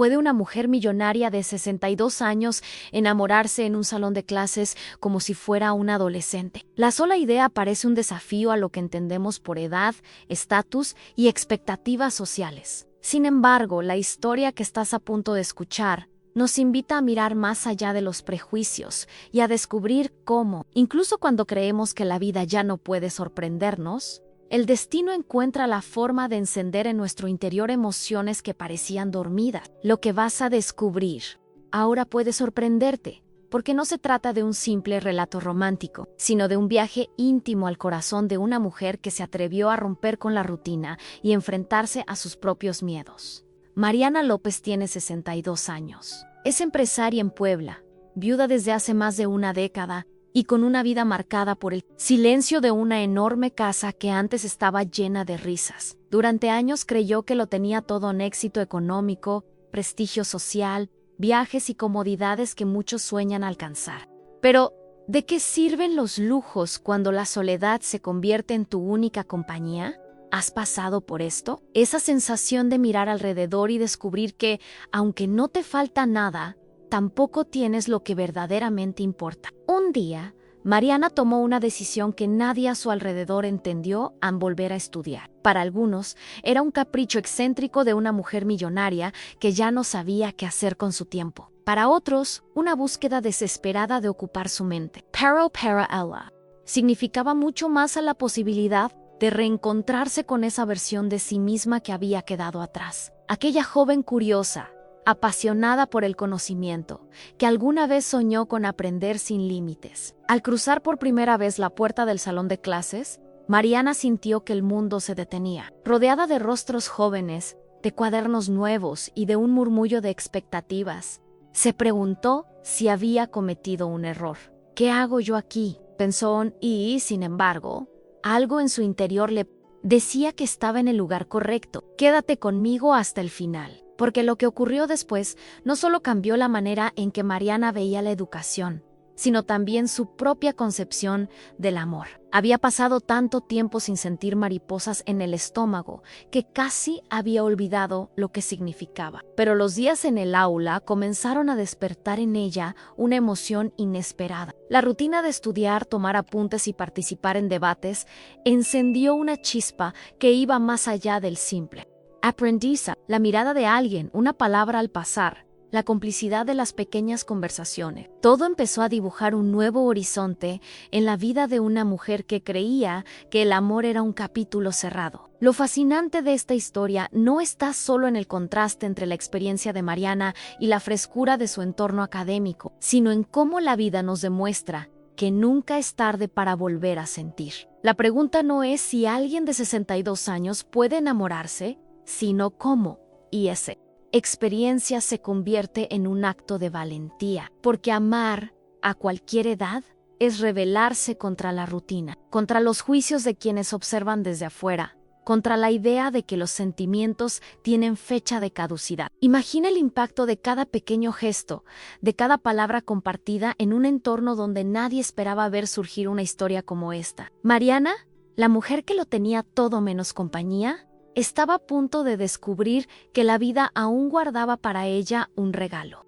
¿Puede una mujer millonaria de 62 años enamorarse en un salón de clases como si fuera una adolescente? La sola idea parece un desafío a lo que entendemos por edad, estatus y expectativas sociales. Sin embargo, la historia que estás a punto de escuchar nos invita a mirar más allá de los prejuicios y a descubrir cómo, incluso cuando creemos que la vida ya no puede sorprendernos, el destino encuentra la forma de encender en nuestro interior emociones que parecían dormidas. Lo que vas a descubrir ahora puede sorprenderte, porque no se trata de un simple relato romántico, sino de un viaje íntimo al corazón de una mujer que se atrevió a romper con la rutina y enfrentarse a sus propios miedos. Mariana López tiene 62 años. Es empresaria en Puebla, viuda desde hace más de una década, y con una vida marcada por el silencio de una enorme casa que antes estaba llena de risas. Durante años creyó que lo tenía todo en éxito económico, prestigio social, viajes y comodidades que muchos sueñan alcanzar. Pero, ¿de qué sirven los lujos cuando la soledad se convierte en tu única compañía? ¿Has pasado por esto? Esa sensación de mirar alrededor y descubrir que, aunque no te falta nada, tampoco tienes lo que verdaderamente importa. Un día, Mariana tomó una decisión que nadie a su alrededor entendió al volver a estudiar. Para algunos, era un capricho excéntrico de una mujer millonaria que ya no sabía qué hacer con su tiempo. Para otros, una búsqueda desesperada de ocupar su mente. Pero para ella, significaba mucho más a la posibilidad de reencontrarse con esa versión de sí misma que había quedado atrás. Aquella joven curiosa, apasionada por el conocimiento, que alguna vez soñó con aprender sin límites. Al cruzar por primera vez la puerta del salón de clases, Mariana sintió que el mundo se detenía. Rodeada de rostros jóvenes, de cuadernos nuevos y de un murmullo de expectativas, se preguntó si había cometido un error. ¿Qué hago yo aquí?, pensó, y, sin embargo, algo en su interior le decía que estaba en el lugar correcto. Quédate conmigo hasta el final. Porque lo que ocurrió después no solo cambió la manera en que Mariana veía la educación, sino también su propia concepción del amor. Había pasado tanto tiempo sin sentir mariposas en el estómago que casi había olvidado lo que significaba. Pero los días en el aula comenzaron a despertar en ella una emoción inesperada. La rutina de estudiar, tomar apuntes y participar en debates encendió una chispa que iba más allá del simple aprendizaje, la mirada de alguien, una palabra al pasar, la complicidad de las pequeñas conversaciones. Todo empezó a dibujar un nuevo horizonte en la vida de una mujer que creía que el amor era un capítulo cerrado. Lo fascinante de esta historia no está solo en el contraste entre la experiencia de Mariana y la frescura de su entorno académico, sino en cómo la vida nos demuestra que nunca es tarde para volver a sentir. La pregunta no es si alguien de 62 años puede enamorarse, sino cómo, y esa experiencia se convierte en un acto de valentía, porque amar a cualquier edad es rebelarse contra la rutina, contra los juicios de quienes observan desde afuera, contra la idea de que los sentimientos tienen fecha de caducidad. Imagina el impacto de cada pequeño gesto, de cada palabra compartida en un entorno donde nadie esperaba ver surgir una historia como esta. Mariana, la mujer que lo tenía todo menos compañía, estaba a punto de descubrir que la vida aún guardaba para ella un regalo.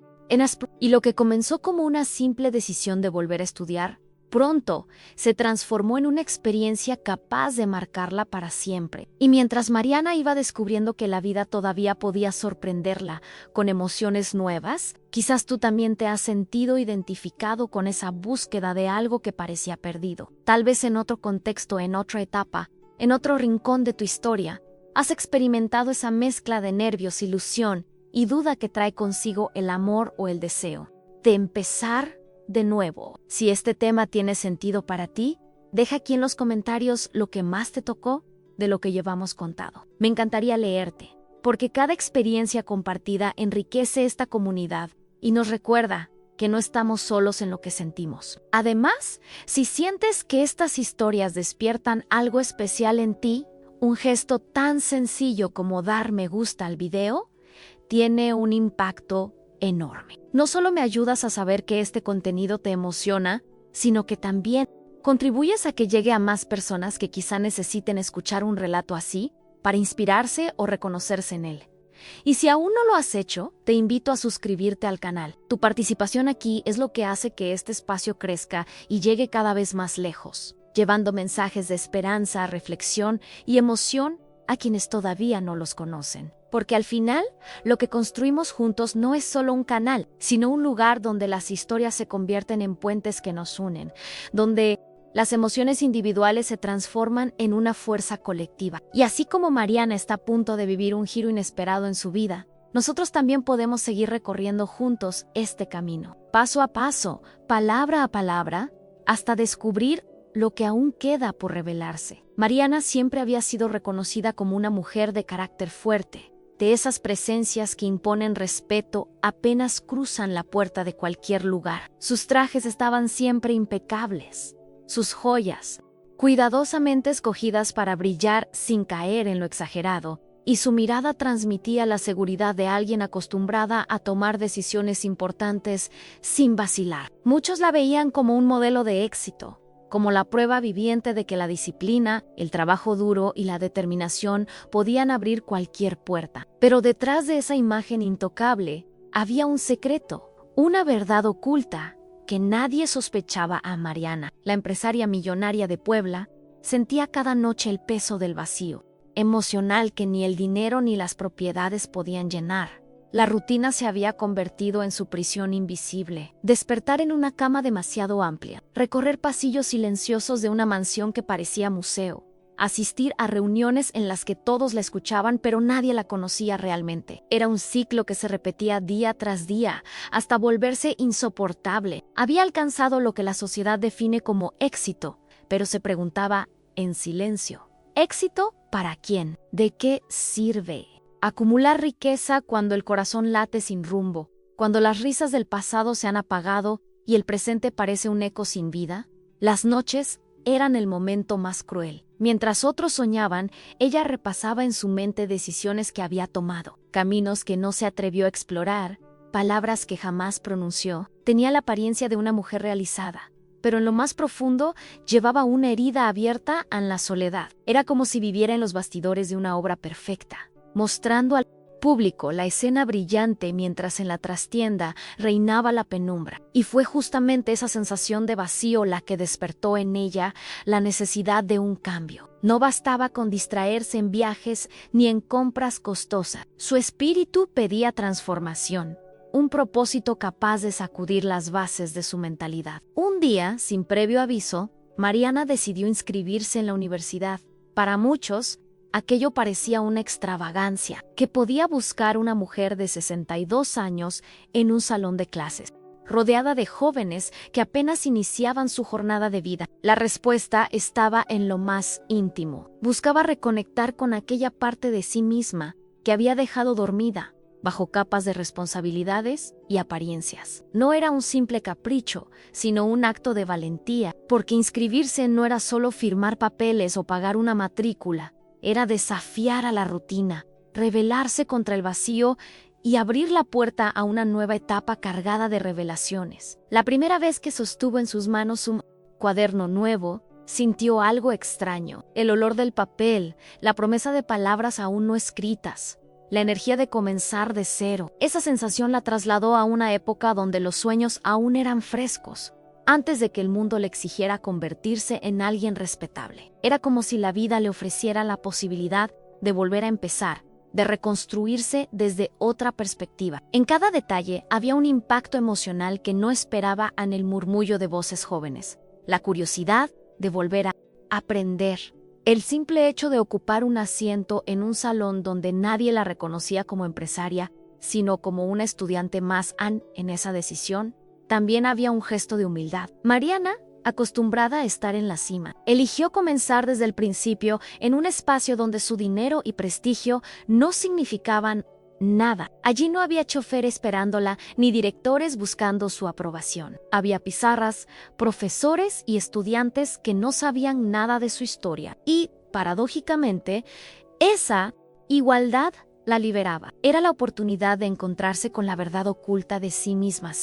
Y lo que comenzó como una simple decisión de volver a estudiar, pronto se transformó en una experiencia capaz de marcarla para siempre. Y mientras Mariana iba descubriendo que la vida todavía podía sorprenderla con emociones nuevas, quizás tú también te has sentido identificado con esa búsqueda de algo que parecía perdido. Tal vez en otro contexto, en otra etapa, en otro rincón de tu historia, has experimentado esa mezcla de nervios, ilusión y duda que trae consigo el amor o el deseo de empezar de nuevo. Si este tema tiene sentido para ti, deja aquí en los comentarios lo que más te tocó de lo que llevamos contado. Me encantaría leerte, porque cada experiencia compartida enriquece esta comunidad y nos recuerda que no estamos solos en lo que sentimos. Además, si sientes que estas historias despiertan algo especial en ti, un gesto tan sencillo como dar me gusta al video tiene un impacto enorme. No solo me ayudas a saber que este contenido te emociona, sino que también contribuyes a que llegue a más personas que quizá necesiten escuchar un relato así para inspirarse o reconocerse en él. Y si aún no lo has hecho, te invito a suscribirte al canal. Tu participación aquí es lo que hace que este espacio crezca y llegue cada vez más lejos, llevando mensajes de esperanza, reflexión y emoción a quienes todavía no los conocen. Porque al final, lo que construimos juntos no es solo un canal, sino un lugar donde las historias se convierten en puentes que nos unen, donde las emociones individuales se transforman en una fuerza colectiva. Y así como Mariana está a punto de vivir un giro inesperado en su vida, nosotros también podemos seguir recorriendo juntos este camino, paso a paso, palabra a palabra, hasta descubrir lo que aún queda por revelarse. Mariana siempre había sido reconocida como una mujer de carácter fuerte, de esas presencias que imponen respeto apenas cruzan la puerta de cualquier lugar. Sus trajes estaban siempre impecables, sus joyas, cuidadosamente escogidas para brillar sin caer en lo exagerado, y su mirada transmitía la seguridad de alguien acostumbrada a tomar decisiones importantes sin vacilar. Muchos la veían como un modelo de éxito, como la prueba viviente de que la disciplina, el trabajo duro y la determinación podían abrir cualquier puerta. Pero detrás de esa imagen intocable había un secreto, una verdad oculta que nadie sospechaba a Mariana. La empresaria millonaria de Puebla sentía cada noche el peso del vacío emocional que ni el dinero ni las propiedades podían llenar. La rutina se había convertido en su prisión invisible. Despertar en una cama demasiado amplia, recorrer pasillos silenciosos de una mansión que parecía museo, asistir a reuniones en las que todos la escuchaban pero nadie la conocía realmente. Era un ciclo que se repetía día tras día, hasta volverse insoportable. Había alcanzado lo que la sociedad define como éxito, pero se preguntaba en silencio: ¿éxito para quién? ¿De qué sirve? Acumular riqueza cuando el corazón late sin rumbo, cuando las risas del pasado se han apagado y el presente parece un eco sin vida. Las noches eran el momento más cruel. Mientras otros soñaban, ella repasaba en su mente decisiones que había tomado, caminos que no se atrevió a explorar, palabras que jamás pronunció. Tenía la apariencia de una mujer realizada, pero en lo más profundo llevaba una herida abierta en la soledad. Era como si viviera en los bastidores de una obra perfecta, mostrando al público la escena brillante mientras en la trastienda reinaba la penumbra. Y fue justamente esa sensación de vacío la que despertó en ella la necesidad de un cambio. No bastaba con distraerse en viajes ni en compras costosas. Su espíritu pedía transformación, un propósito capaz de sacudir las bases de su mentalidad. Un día, sin previo aviso, Mariana decidió inscribirse en la universidad. Para muchos, aquello parecía una extravagancia. Que podía buscar una mujer de 62 años en un salón de clases, rodeada de jóvenes que apenas iniciaban su jornada de vida? La respuesta estaba en lo más íntimo. Buscaba reconectar con aquella parte de sí misma que había dejado dormida bajo capas de responsabilidades y apariencias. No era un simple capricho, sino un acto de valentía, porque inscribirse no era solo firmar papeles o pagar una matrícula. Era desafiar a la rutina, rebelarse contra el vacío y abrir la puerta a una nueva etapa cargada de revelaciones. La primera vez que sostuvo en sus manos un cuaderno nuevo, sintió algo extraño: el olor del papel, la promesa de palabras aún no escritas, la energía de comenzar de cero. Esa sensación la trasladó a una época donde los sueños aún eran frescos, antes de que el mundo le exigiera convertirse en alguien respetable. Era como si la vida le ofreciera la posibilidad de volver a empezar, de reconstruirse desde otra perspectiva. En cada detalle había un impacto emocional que no esperaba en el murmullo de voces jóvenes. La curiosidad de volver a aprender. El simple hecho de ocupar un asiento en un salón donde nadie la reconocía como empresaria, sino como una estudiante más en esa decisión. También había un gesto de humildad. Mariana, acostumbrada a estar en la cima, eligió comenzar desde el principio en un espacio donde su dinero y prestigio no significaban nada. Allí no había chofer esperándola, ni directores buscando su aprobación. Había pizarras, profesores y estudiantes que no sabían nada de su historia. Y, paradójicamente, esa igualdad la liberaba. Era la oportunidad de encontrarse con la verdad oculta de sí misma.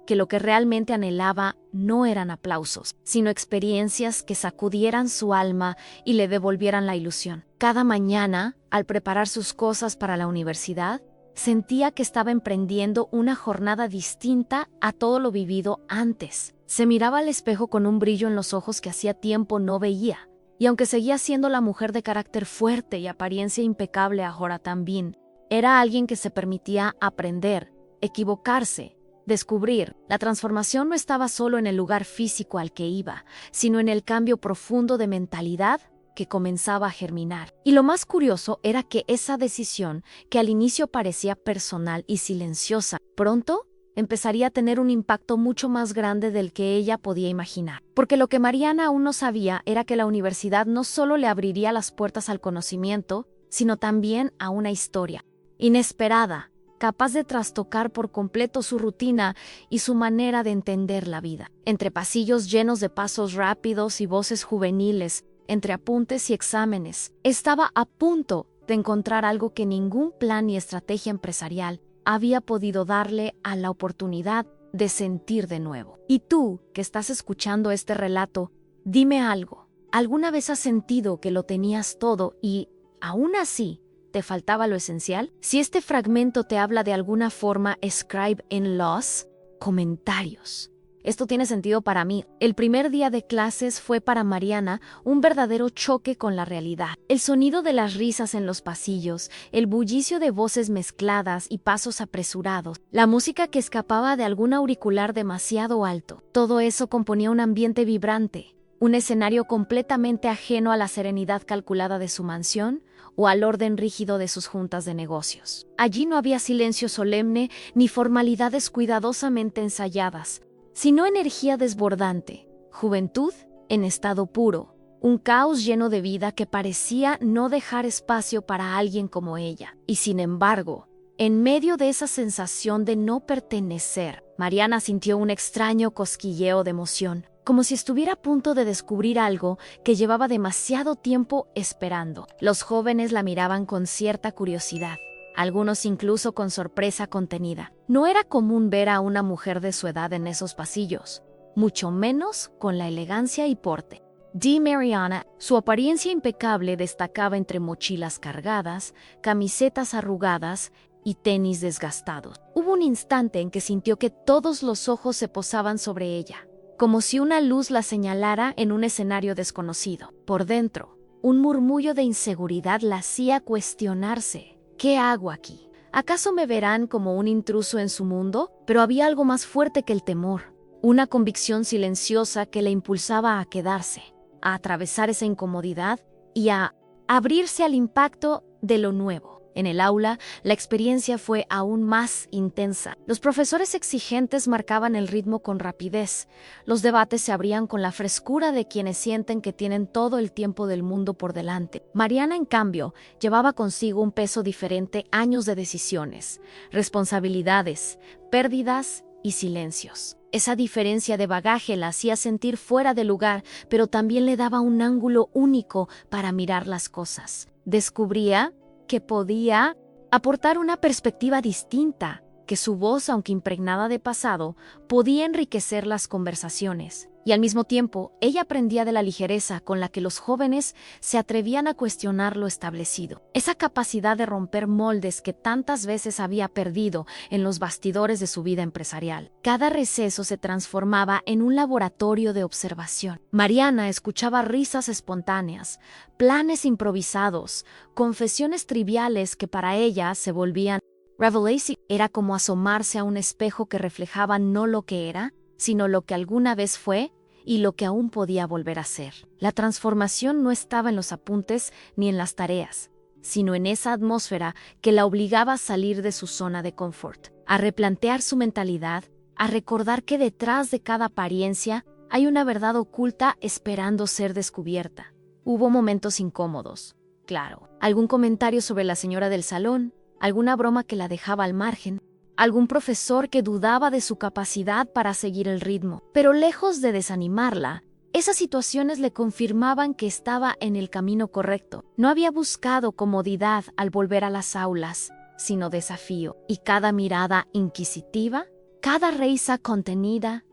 Que lo que realmente anhelaba no eran aplausos, sino experiencias que sacudieran su alma y le devolvieran la ilusión. Cada mañana, al preparar sus cosas para la universidad, sentía que estaba emprendiendo una jornada distinta a todo lo vivido antes. Se miraba al espejo con un brillo en los ojos que hacía tiempo no veía, y aunque seguía siendo la mujer de carácter fuerte y apariencia impecable ahora también, era alguien que se permitía aprender, equivocarse, descubrir. La transformación no estaba solo en el lugar físico al que iba, sino en el cambio profundo de mentalidad que comenzaba a germinar. Y lo más curioso era que esa decisión, que al inicio parecía personal y silenciosa, pronto empezaría a tener un impacto mucho más grande del que ella podía imaginar. Porque lo que Mariana aún no sabía era que la universidad no solo le abriría las puertas al conocimiento, sino también a una historia inesperada, capaz de trastocar por completo su rutina y su manera de entender la vida. Entre pasillos llenos de pasos rápidos y voces juveniles, entre apuntes y exámenes, estaba a punto de encontrar algo que ningún plan ni estrategia empresarial había podido darle a la oportunidad de sentir de nuevo. Y tú, que estás escuchando este relato, dime algo. ¿Alguna vez has sentido que lo tenías todo y, aún así, te faltaba lo esencial? Si este fragmento te habla de alguna forma, escribe en los comentarios. Esto tiene sentido para mí. El primer día de clases fue para Mariana un verdadero choque con la realidad. El sonido de las risas en los pasillos, el bullicio de voces mezcladas y pasos apresurados, la música que escapaba de algún auricular demasiado alto. Todo eso componía un ambiente vibrante, un escenario completamente ajeno a la serenidad calculada de su mansión o al orden rígido de sus juntas de negocios. Allí no había silencio solemne ni formalidades cuidadosamente ensayadas, sino energía desbordante, juventud en estado puro, un caos lleno de vida que parecía no dejar espacio para alguien como ella. Y sin embargo, en medio de esa sensación de no pertenecer, Mariana sintió un extraño cosquilleo de emoción, como si estuviera a punto de descubrir algo que llevaba demasiado tiempo esperando. Los jóvenes la miraban con cierta curiosidad, algunos incluso con sorpresa contenida. No era común ver a una mujer de su edad en esos pasillos, mucho menos con la elegancia y porte de Mariana. Su apariencia impecable destacaba entre mochilas cargadas, camisetas arrugadas y tenis desgastados. Hubo un instante en que sintió que todos los ojos se posaban sobre ella, como si una luz la señalara en un escenario desconocido. Por dentro, un murmullo de inseguridad la hacía cuestionarse. ¿Qué hago aquí? ¿Acaso me verán como un intruso en su mundo? Pero había algo más fuerte que el temor, una convicción silenciosa que la impulsaba a quedarse, a atravesar esa incomodidad y a abrirse al impacto de lo nuevo. En el aula, la experiencia fue aún más intensa. Los profesores exigentes marcaban el ritmo con rapidez. Los debates se abrían con la frescura de quienes sienten que tienen todo el tiempo del mundo por delante. Mariana, en cambio, llevaba consigo un peso diferente: años de decisiones, responsabilidades, pérdidas y silencios. Esa diferencia de bagaje la hacía sentir fuera de lugar, pero también le daba un ángulo único para mirar las cosas. Descubría que podía aportar una perspectiva distinta, que su voz, aunque impregnada de pasado, podía enriquecer las conversaciones. Y al mismo tiempo, ella aprendía de la ligereza con la que los jóvenes se atrevían a cuestionar lo establecido. Esa capacidad de romper moldes que tantas veces había perdido en los bastidores de su vida empresarial. Cada receso se transformaba en un laboratorio de observación. Mariana escuchaba risas espontáneas, planes improvisados, confesiones triviales que para ella se volvían revelation. Era como asomarse a un espejo que reflejaba no lo que era, sino lo que alguna vez fue y lo que aún podía volver a ser. La transformación no estaba en los apuntes ni en las tareas, sino en esa atmósfera que la obligaba a salir de su zona de confort, a replantear su mentalidad, a recordar que detrás de cada apariencia hay una verdad oculta esperando ser descubierta. Hubo momentos incómodos, claro. Algún comentario sobre la señora del salón, alguna broma que la dejaba al margen, algún profesor que dudaba de su capacidad para seguir el ritmo. Pero lejos de desanimarla, esas situaciones le confirmaban que estaba en el camino correcto. No había buscado comodidad al volver a las aulas, sino desafío. Y cada mirada inquisitiva, cada risa contenida,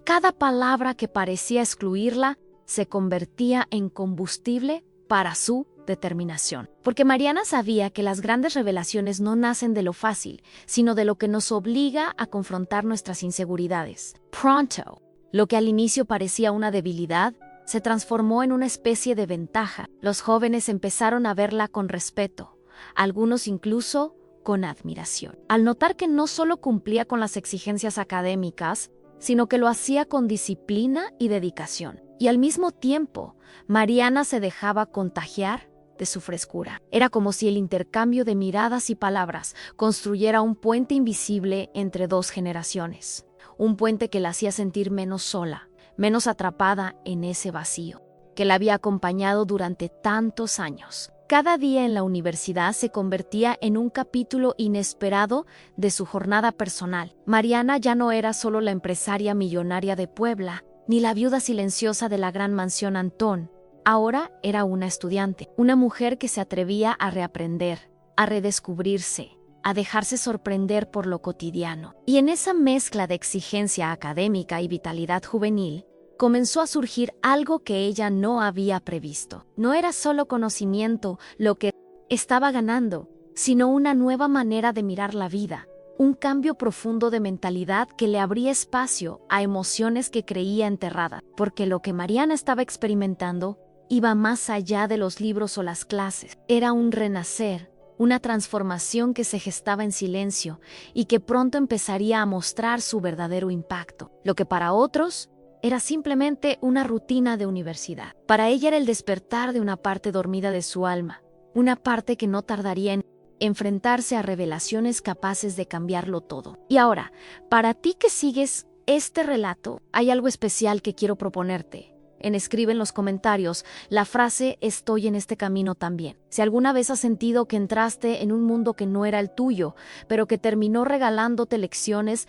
cada palabra que parecía excluirla, se convertía en combustible para su determinación. Porque Mariana sabía que las grandes revelaciones no nacen de lo fácil, sino de lo que nos obliga a confrontar nuestras inseguridades. Pronto, lo que al inicio parecía una debilidad, se transformó en una especie de ventaja. Los jóvenes empezaron a verla con respeto, algunos incluso con admiración. Al notar que no solo cumplía con las exigencias académicas, sino que lo hacía con disciplina y dedicación. Y al mismo tiempo, Mariana se dejaba contagiar de su frescura. Era como si el intercambio de miradas y palabras construyera un puente invisible entre dos generaciones. Un puente que la hacía sentir menos sola, menos atrapada en ese vacío, que la había acompañado durante tantos años. Cada día en la universidad se convertía en un capítulo inesperado de su jornada personal. Mariana ya no era solo la empresaria millonaria de Puebla, ni la viuda silenciosa de la gran mansión Antón. Ahora era una estudiante, una mujer que se atrevía a reaprender, a redescubrirse, a dejarse sorprender por lo cotidiano. Y en esa mezcla de exigencia académica y vitalidad juvenil, comenzó a surgir algo que ella no había previsto. No era solo conocimiento lo que estaba ganando, sino una nueva manera de mirar la vida, un cambio profundo de mentalidad que le abría espacio a emociones que creía enterradas, porque lo que Mariana estaba experimentando iba más allá de los libros o las clases. Era un renacer, una transformación que se gestaba en silencio y que pronto empezaría a mostrar su verdadero impacto. Lo que para otros era simplemente una rutina de universidad. Para ella era el despertar de una parte dormida de su alma, una parte que no tardaría en enfrentarse a revelaciones capaces de cambiarlo todo. Y ahora, para ti que sigues este relato, hay algo especial que quiero proponerte. Escribe en los comentarios la frase "estoy en este camino también". Si alguna vez has sentido que entraste en un mundo que no era el tuyo, pero que terminó regalándote lecciones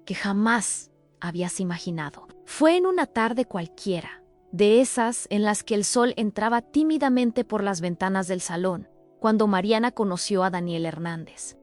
que jamás habías imaginado. Fue en una tarde cualquiera, de esas en las que el sol entraba tímidamente por las ventanas del salón, cuando Mariana conoció a Daniel Hernández.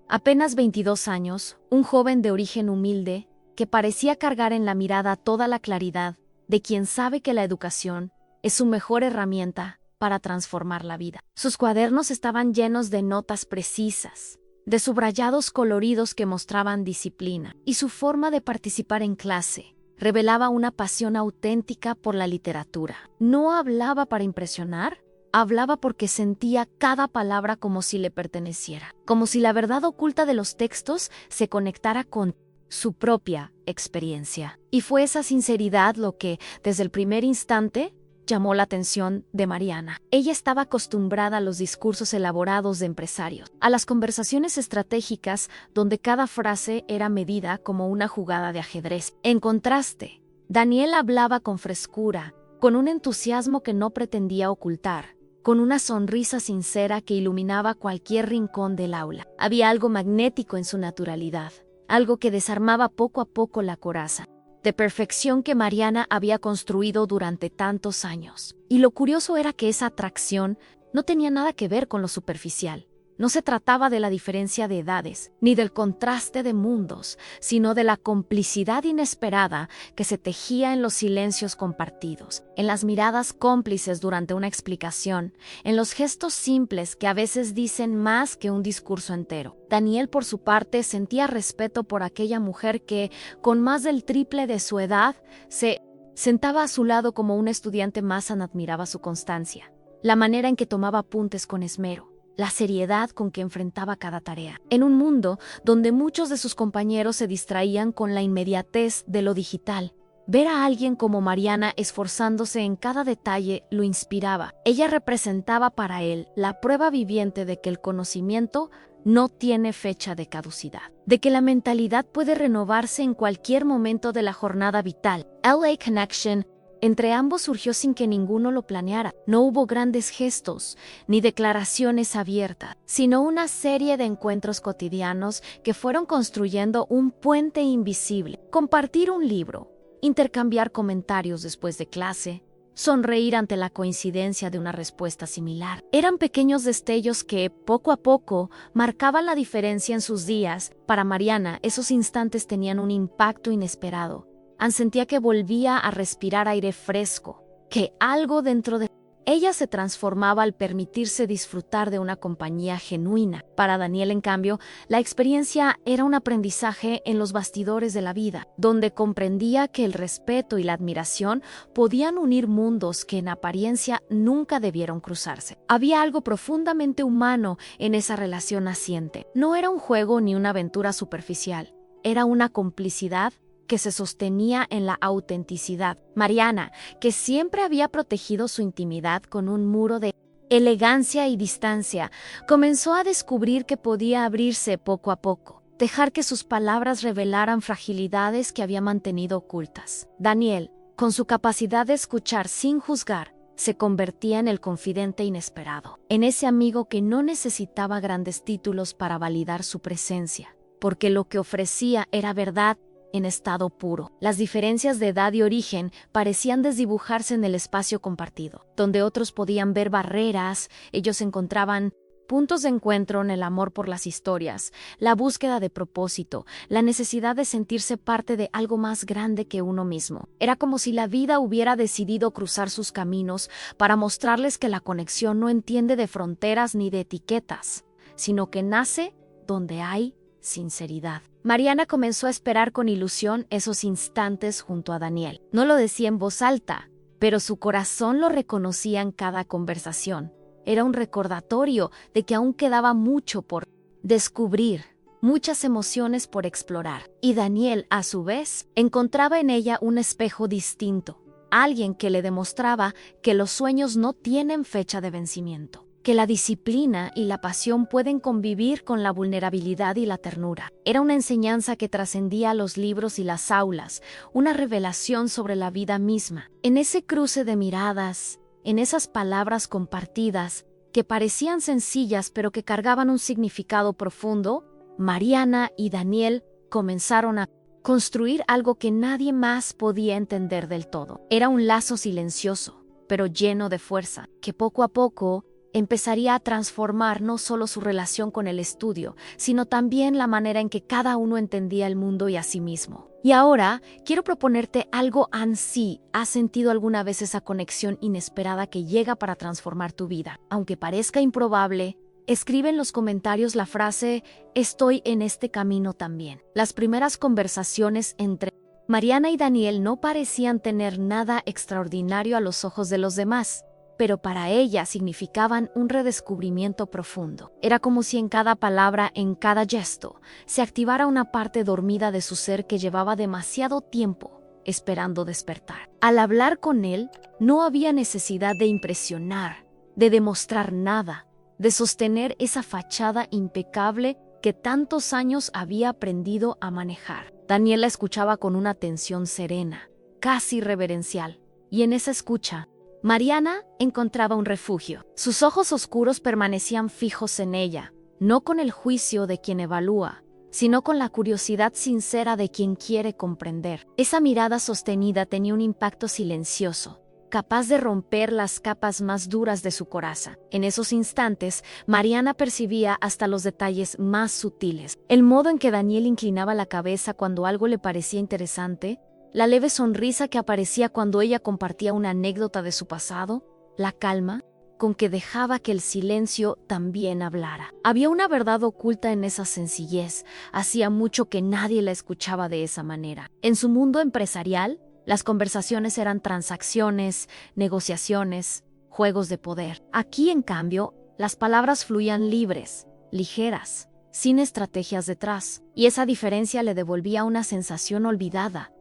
Apenas 22 años, un joven de origen humilde que parecía cargar en la mirada toda la claridad de quien sabe que la educación es su mejor herramienta para transformar la vida. Sus cuadernos estaban llenos de notas precisas, de subrayados coloridos que mostraban disciplina, y su forma de participar en clase revelaba una pasión auténtica por la literatura. No hablaba para impresionar, hablaba porque sentía cada palabra como si le perteneciera, como si la verdad oculta de los textos se conectara con su propia experiencia. Y fue esa sinceridad lo que, desde el primer instante, llamó la atención de Mariana. Ella estaba acostumbrada a los discursos elaborados de empresarios, a las conversaciones estratégicas donde cada frase era medida como una jugada de ajedrez. En contraste, Daniel hablaba con frescura, con un entusiasmo que no pretendía ocultar, con una sonrisa sincera que iluminaba cualquier rincón del aula. Había algo magnético en su naturalidad, algo que desarmaba poco a poco la coraza de perfección que Mariana había construido durante tantos años. Y lo curioso era que esa atracción no tenía nada que ver con lo superficial. No se trataba de la diferencia de edades, ni del contraste de mundos, sino de la complicidad inesperada que se tejía en los silencios compartidos, en las miradas cómplices durante una explicación, en los gestos simples que a veces dicen más que un discurso entero. Daniel, por su parte, sentía respeto por aquella mujer que, con más del triple de su edad, se sentaba a su lado como un estudiante más. Admiraba su constancia, la manera en que tomaba apuntes con esmero, la seriedad con que enfrentaba cada tarea. En un mundo donde muchos de sus compañeros se distraían con la inmediatez de lo digital, ver a alguien como Mariana esforzándose en cada detalle lo inspiraba. Ella representaba para él la prueba viviente de que el conocimiento no tiene fecha de caducidad, de que la mentalidad puede renovarse en cualquier momento de la jornada vital. LA Connection entre ambos surgió sin que ninguno lo planeara. No hubo grandes gestos ni declaraciones abiertas, sino una serie de encuentros cotidianos que fueron construyendo un puente invisible. Compartir un libro, intercambiar comentarios después de clase, sonreír ante la coincidencia de una respuesta similar. Eran pequeños destellos que, poco a poco, marcaban la diferencia en sus días. Para Mariana, esos instantes tenían un impacto inesperado. Sentía que volvía a respirar aire fresco, que algo dentro de Ella se transformaba al permitirse disfrutar de una compañía genuina. Para Daniel, en cambio, la experiencia era un aprendizaje en los bastidores de la vida, donde comprendía que el respeto y la admiración podían unir mundos que en apariencia nunca debieron cruzarse. Había algo profundamente humano en esa relación naciente. No era un juego ni una aventura superficial, era una complicidad que se sostenía en la autenticidad. Mariana, que siempre había protegido su intimidad con un muro de elegancia y distancia, comenzó a descubrir que podía abrirse poco a poco, dejar que sus palabras revelaran fragilidades que había mantenido ocultas. Daniel, con su capacidad de escuchar sin juzgar, se convertía en el confidente inesperado, en ese amigo que no necesitaba grandes títulos para validar su presencia, porque lo que ofrecía era verdad en estado puro. Las diferencias de edad y origen parecían desdibujarse en el espacio compartido. Donde otros podían ver barreras, ellos encontraban puntos de encuentro en el amor por las historias, la búsqueda de propósito, la necesidad de sentirse parte de algo más grande que uno mismo. Era como si la vida hubiera decidido cruzar sus caminos para mostrarles que la conexión no entiende de fronteras ni de etiquetas, sino que nace donde hay sinceridad. Mariana comenzó a esperar con ilusión esos instantes junto a Daniel. No lo decía en voz alta, pero su corazón lo reconocía en cada conversación. Era un recordatorio de que aún quedaba mucho por descubrir, muchas emociones por explorar. Y Daniel, a su vez, encontraba en ella un espejo distinto, alguien que le demostraba que los sueños no tienen fecha de vencimiento, que la disciplina y la pasión pueden convivir con la vulnerabilidad y la ternura. Era una enseñanza que trascendía los libros y las aulas, una revelación sobre la vida misma. En ese cruce de miradas, en esas palabras compartidas, que parecían sencillas pero que cargaban un significado profundo, Mariana y Daniel comenzaron a construir algo que nadie más podía entender del todo. Era un lazo silencioso, pero lleno de fuerza, que poco a poco empezaría a transformar no solo su relación con el estudio, sino también la manera en que cada uno entendía el mundo y a sí mismo. Y ahora quiero proponerte algo ansí. ¿Has sentido alguna vez esa conexión inesperada que llega para transformar tu vida? Aunque parezca improbable, escribe en los comentarios la frase «Estoy en este camino también». Las primeras conversaciones entre Mariana y Daniel no parecían tener nada extraordinario a los ojos de los demás, pero para ella significaban un redescubrimiento profundo. Era como si en cada palabra, en cada gesto, se activara una parte dormida de su ser que llevaba demasiado tiempo esperando despertar. Al hablar con él, no había necesidad de impresionar, de demostrar nada, de sostener esa fachada impecable que tantos años había aprendido a manejar. Daniel la escuchaba con una atención serena, casi reverencial, y en esa escucha, Mariana encontraba un refugio. Sus ojos oscuros permanecían fijos en ella, no con el juicio de quien evalúa, sino con la curiosidad sincera de quien quiere comprender. Esa mirada sostenida tenía un impacto silencioso, capaz de romper las capas más duras de su coraza. En esos instantes, Mariana percibía hasta los detalles más sutiles. El modo en que Daniel inclinaba la cabeza cuando algo le parecía interesante, la leve sonrisa que aparecía cuando ella compartía una anécdota de su pasado, la calma con que dejaba que el silencio también hablara. Había una verdad oculta en esa sencillez. Hacía mucho que nadie la escuchaba de esa manera. En su mundo empresarial, las conversaciones eran transacciones, negociaciones, juegos de poder. Aquí, en cambio, las palabras fluían libres, ligeras, sin estrategias detrás. Y esa diferencia le devolvía una sensación olvidada,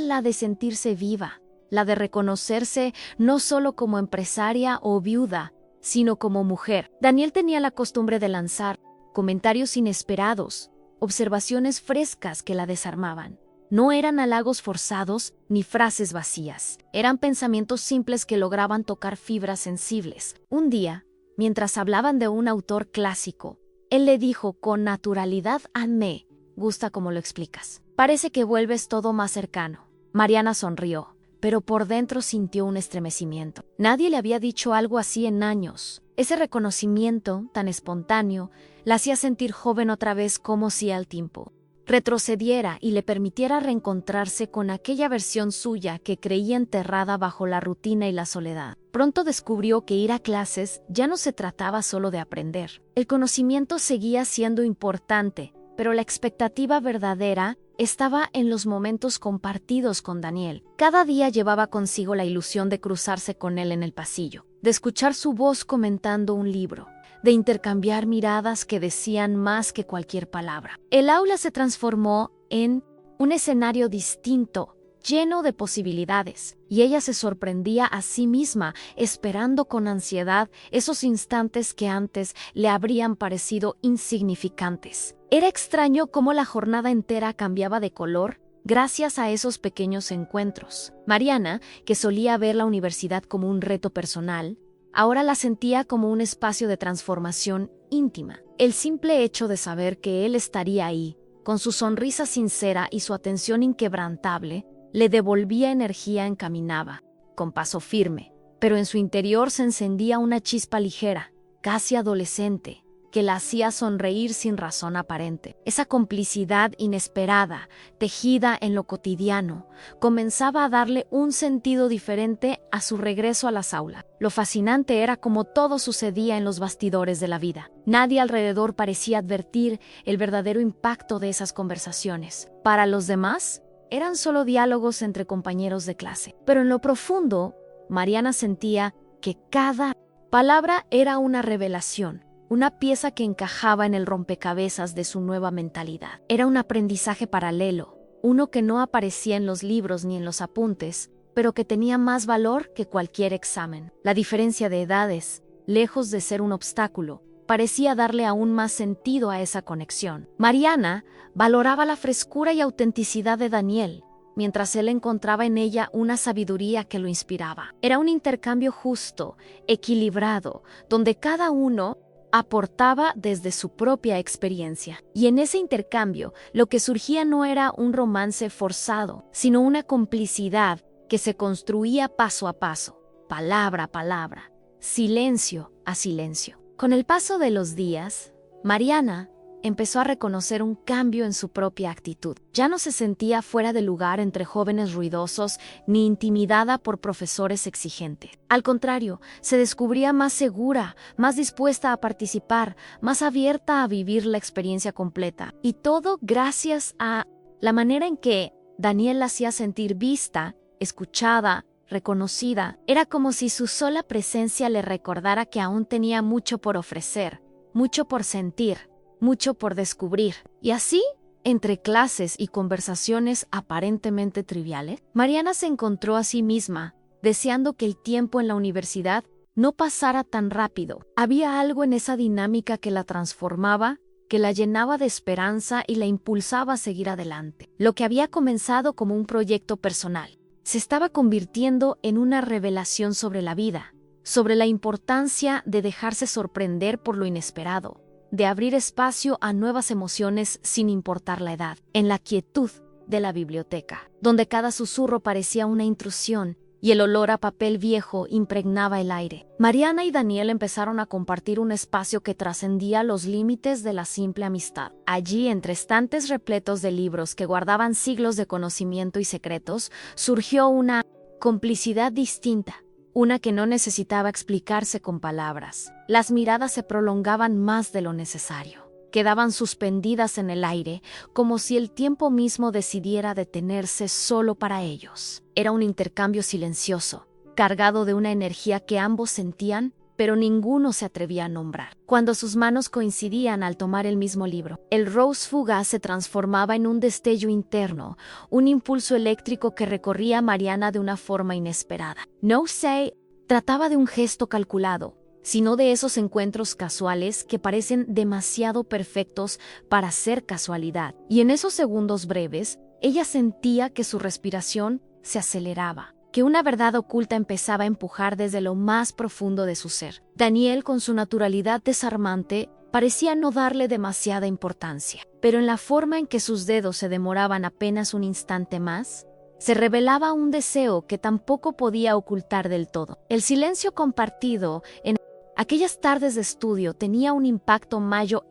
la de sentirse viva, la de reconocerse no solo como empresaria o viuda, sino como mujer. Daniel tenía la costumbre de lanzar comentarios inesperados, observaciones frescas que la desarmaban. No eran halagos forzados ni frases vacías, eran pensamientos simples que lograban tocar fibras sensibles. Un día, mientras hablaban de un autor clásico, él le dijo con naturalidad: «Me gusta cómo lo explicas. Parece que vuelves todo más cercano». Mariana sonrió, pero por dentro sintió un estremecimiento. Nadie le había dicho algo así en años. Ese reconocimiento, tan espontáneo, la hacía sentir joven otra vez como si al tiempo. retrocediera y le permitiera reencontrarse con aquella versión suya que creía enterrada bajo la rutina y la soledad. Pronto descubrió que ir a clases ya no se trataba solo de aprender. El conocimiento seguía siendo importante, pero la expectativa verdadera estaba en los momentos compartidos con Daniel. Cada día llevaba consigo la ilusión de cruzarse con él en el pasillo, de escuchar su voz comentando un libro, de intercambiar miradas que decían más que cualquier palabra. El aula se transformó en un escenario distinto, lleno de posibilidades, y ella se sorprendía a sí misma, esperando con ansiedad esos instantes que antes le habrían parecido insignificantes. Era extraño cómo la jornada entera cambiaba de color gracias a esos pequeños encuentros. Mariana, que solía ver la universidad como un reto personal, ahora la sentía como un espacio de transformación íntima. El simple hecho de saber que él estaría ahí, con su sonrisa sincera y su atención inquebrantable, le devolvía energía, encaminaba, con paso firme, pero en su interior se encendía una chispa ligera, casi adolescente, que la hacía sonreír sin razón aparente. Esa complicidad inesperada, tejida en lo cotidiano, comenzaba a darle un sentido diferente a su regreso a las aulas. Lo fascinante era cómo todo sucedía en los bastidores de la vida. Nadie alrededor parecía advertir el verdadero impacto de esas conversaciones. Para los demás, eran solo diálogos entre compañeros de clase. Pero en lo profundo, Mariana sentía que cada palabra era una revelación, una pieza que encajaba en el rompecabezas de su nueva mentalidad. Era un aprendizaje paralelo, uno que no aparecía en los libros ni en los apuntes, pero que tenía más valor que cualquier examen. La diferencia de edades, lejos de ser un obstáculo, parecía darle aún más sentido a esa conexión. Mariana valoraba la frescura y autenticidad de Daniel, mientras él encontraba en ella una sabiduría que lo inspiraba. Era un intercambio justo, equilibrado, donde cada uno aportaba desde su propia experiencia. Y en ese intercambio, lo que surgía no era un romance forzado, sino una complicidad que se construía paso a paso, palabra a palabra, silencio a silencio. Con el paso de los días, Mariana empezó a reconocer un cambio en su propia actitud. Ya no se sentía fuera de lugar entre jóvenes ruidosos ni intimidada por profesores exigentes. Al contrario, se descubría más segura, más dispuesta a participar, más abierta a vivir la experiencia completa. Y todo gracias a la manera en que Daniel la hacía sentir vista, escuchada, reconocida. Era como si su sola presencia le recordara que aún tenía mucho por ofrecer, mucho por sentir, mucho por descubrir. Y así, entre clases y conversaciones aparentemente triviales, Mariana se encontró a sí misma, deseando que el tiempo en la universidad no pasara tan rápido. Había algo en esa dinámica que la transformaba, que la llenaba de esperanza y la impulsaba a seguir adelante. Lo que había comenzado como un proyecto personal se estaba convirtiendo en una revelación sobre la vida, sobre la importancia de dejarse sorprender por lo inesperado, de abrir espacio a nuevas emociones sin importar la edad. En la quietud de la biblioteca, donde cada susurro parecía una intrusión y el olor a papel viejo impregnaba el aire, Mariana y Daniel empezaron a compartir un espacio que trascendía los límites de la simple amistad. Allí, entre estantes repletos de libros que guardaban siglos de conocimiento y secretos, surgió una complicidad distinta, una que no necesitaba explicarse con palabras. Las miradas se prolongaban más de lo necesario. Quedaban suspendidas en el aire, como si el tiempo mismo decidiera detenerse solo para ellos. Era un intercambio silencioso, cargado de una energía que ambos sentían, pero ninguno se atrevía a nombrar. Cuando sus manos coincidían al tomar el mismo libro, el Rose fugaz se transformaba en un destello interno, un impulso eléctrico que recorría a Mariana de una forma inesperada. No se trataba de un gesto calculado, sino de esos encuentros casuales que parecen demasiado perfectos para ser casualidad. Y en esos segundos breves, ella sentía que su respiración se aceleraba, que una verdad oculta empezaba a empujar desde lo más profundo de su ser. Daniel, con su naturalidad desarmante, parecía no darle demasiada importancia, pero en la forma en que sus dedos se demoraban apenas un instante más, se revelaba un deseo que tampoco podía ocultar del todo. El silencio compartido en Aquellas tardes de estudio tenía un impacto mayor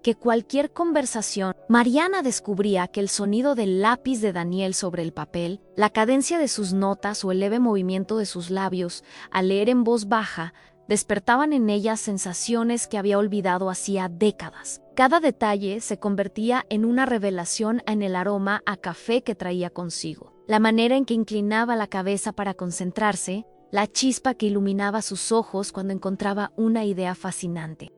que cualquier conversación. Mariana descubría que el sonido del lápiz de Daniel sobre el papel, la cadencia de sus notas o el leve movimiento de sus labios al leer en voz baja despertaban en ella sensaciones que había olvidado hacía décadas. Cada detalle se convertía en una revelación en el aroma a café que traía consigo, la manera en que inclinaba la cabeza para concentrarse, la chispa que iluminaba sus ojos cuando encontraba una idea fascinante.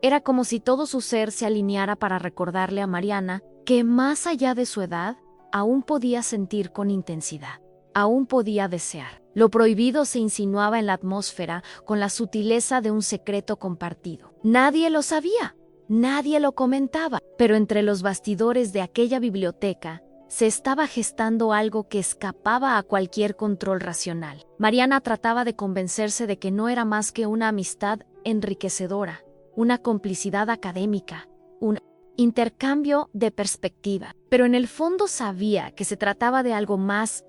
Era como si todo su ser se alineara para recordarle a Mariana que más allá de su edad, aún podía sentir con intensidad, aún podía desear. Lo prohibido se insinuaba en la atmósfera con la sutileza de un secreto compartido. Nadie lo sabía, nadie lo comentaba, pero entre los bastidores de aquella biblioteca se estaba gestando algo que escapaba a cualquier control racional. Mariana trataba de convencerse de que no era más que una amistad enriquecedora, una complicidad académica, un intercambio de perspectiva. Pero en el fondo sabía que se trataba de algo más,